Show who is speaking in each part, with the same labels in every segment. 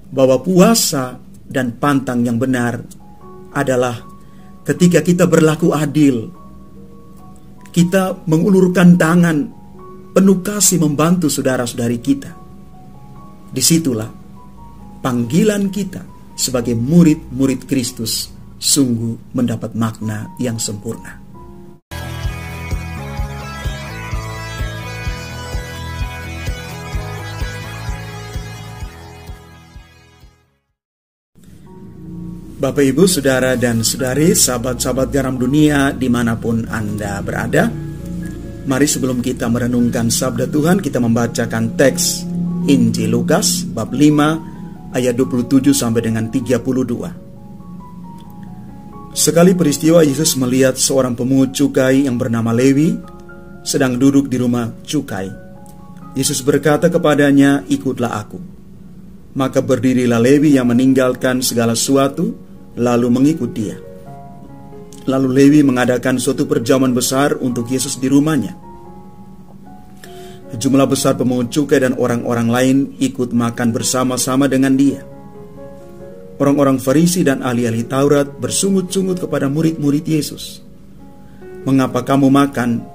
Speaker 1: bahwa puasa dan pantang yang benar adalah ketika kita berlaku adil, kita mengulurkan tangan penuh kasih membantu saudara-saudari kita. Disitulah panggilan kita sebagai murid-murid Kristus sungguh mendapat makna yang sempurna. Bapak, Ibu, Saudara dan Saudari, sahabat-sahabat Garam Dunia dimanapun Anda berada, mari sebelum kita merenungkan sabda Tuhan, kita membacakan teks Injil Lukas bab 5 ayat 27 sampai dengan 32. Sekali peristiwa Yesus melihat seorang pemungut cukai yang bernama Lewi sedang duduk di rumah cukai. Yesus berkata kepadanya, "Ikutlah aku." Maka berdirilah Lewi yang meninggalkan segala sesuatu lalu mengikut dia. Lalu Lewi mengadakan suatu perjamuan besar untuk Yesus di rumahnya. Jumlah besar pemungut cukai dan orang-orang lain ikut makan bersama-sama dengan dia. Orang-orang Farisi dan ahli-ahli Taurat bersungut-sungut kepada murid-murid Yesus, "Mengapa kamu makan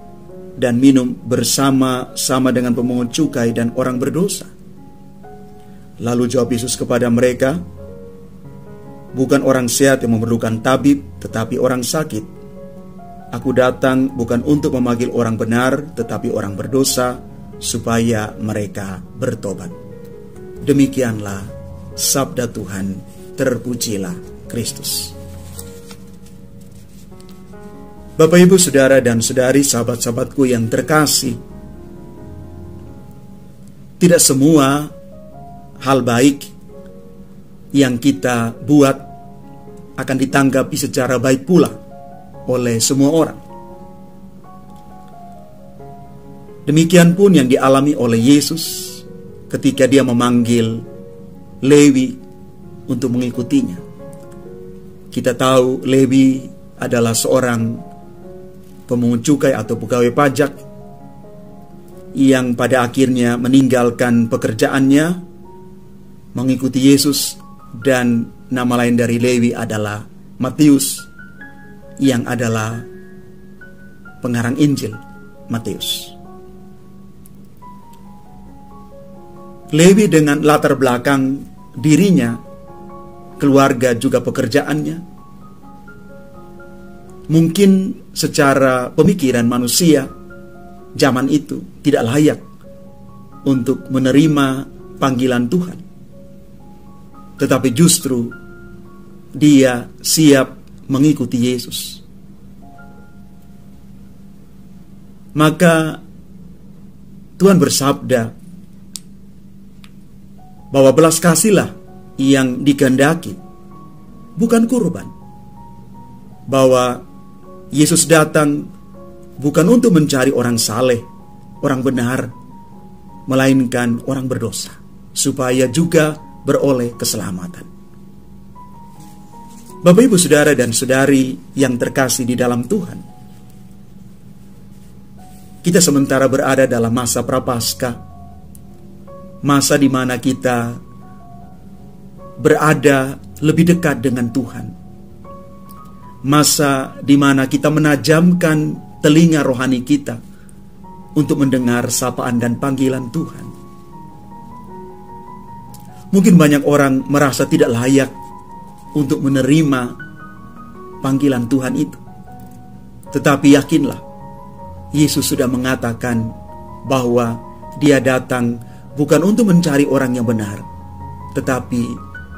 Speaker 1: dan minum bersama-sama dengan pemungut cukai dan orang berdosa?" Lalu jawab Yesus kepada mereka, "Bukan orang sehat yang memerlukan tabib, tetapi orang sakit. Aku datang bukan untuk memanggil orang benar, tetapi orang berdosa, supaya mereka bertobat." Demikianlah sabda Tuhan, terpujilah Kristus. Bapak, Ibu, Saudara dan Saudari, sahabat-sahabatku yang terkasih, tidak semua hal baik yang kita buat akan ditanggapi secara baik pula oleh semua orang. Demikian pun yang dialami oleh Yesus ketika dia memanggil Lewi untuk mengikutinya. Kita tahu Lewi adalah seorang pemungut cukai atau pegawai pajak yang pada akhirnya meninggalkan pekerjaannya, mengikuti Yesus. Dan nama lain dari Lewi adalah Matius, yang adalah pengarang Injil Matius. Lewi dengan latar belakang dirinya, keluarga juga pekerjaannya, mungkin secara pemikiran manusia zaman itu tidak layak untuk menerima panggilan Tuhan. Tetapi justru dia siap mengikuti Yesus. Maka Tuhan bersabda bahwa belas kasihlah yang dikehendaki, bukan kurban. Bahwa Yesus datang bukan untuk mencari orang saleh, orang benar, melainkan orang berdosa, supaya juga beroleh keselamatan. Bapak, Ibu, Saudara dan Saudari yang terkasih di dalam Tuhan, kita sementara berada dalam masa prapaskah, masa di mana kita berada lebih dekat dengan Tuhan, masa di mana kita menajamkan telinga rohani kita untuk mendengar sapaan dan panggilan Tuhan. Mungkin banyak orang merasa tidak layak untuk menerima panggilan Tuhan itu. Tetapi yakinlah, Yesus sudah mengatakan bahwa Dia datang bukan untuk mencari orang yang benar, tetapi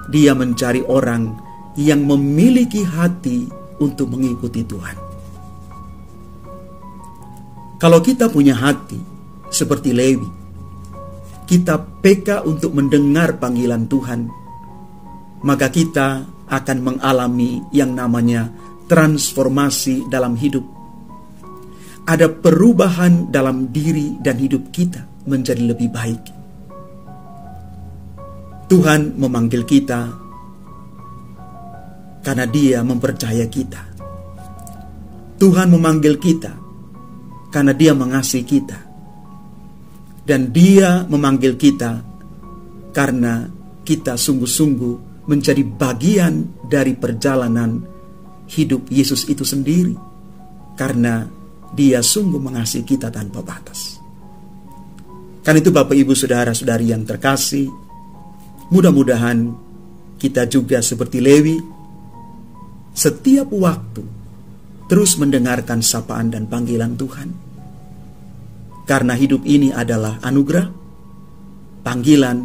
Speaker 1: Dia mencari orang yang memiliki hati untuk mengikuti Tuhan. Kalau kita punya hati seperti Lewi, kita peka untuk mendengar panggilan Tuhan, maka kita akan mengalami yang namanya transformasi dalam hidup. Ada perubahan dalam diri dan hidup kita menjadi lebih baik. Tuhan memanggil kita karena Dia mempercaya kita. Tuhan memanggil kita karena Dia mengasihi kita. Dan Dia memanggil kita karena kita sungguh-sungguh menjadi bagian dari perjalanan hidup Yesus itu sendiri, karena Dia sungguh mengasihi kita tanpa batas. Karena itu Bapak Ibu Saudara-saudari yang terkasih, mudah-mudahan kita juga seperti Lewi, setiap waktu terus mendengarkan sapaan dan panggilan Tuhan. Karena hidup ini adalah anugerah, panggilan,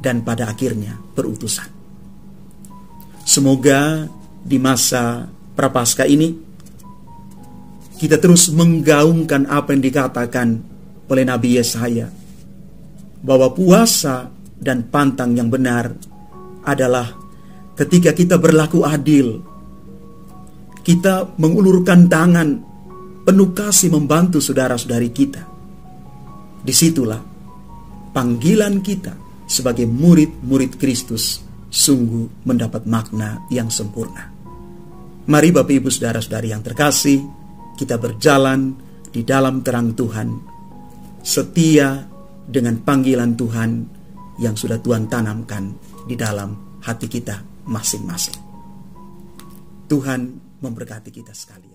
Speaker 1: dan pada akhirnya perutusan. Semoga di masa Prapaskah ini kita terus menggaungkan apa yang dikatakan oleh Nabi Yesaya, bahwa puasa dan pantang yang benar adalah ketika kita berlaku adil, kita mengulurkan tangan penuh kasih membantu saudara-saudari kita. Disitulah panggilan kita sebagai murid-murid Kristus sungguh mendapat makna yang sempurna. Mari Bapak Ibu Saudara-saudari yang terkasih, kita berjalan di dalam terang Tuhan, setia dengan panggilan Tuhan yang sudah Tuhan tanamkan di dalam hati kita masing-masing. Tuhan memberkati kita sekalian.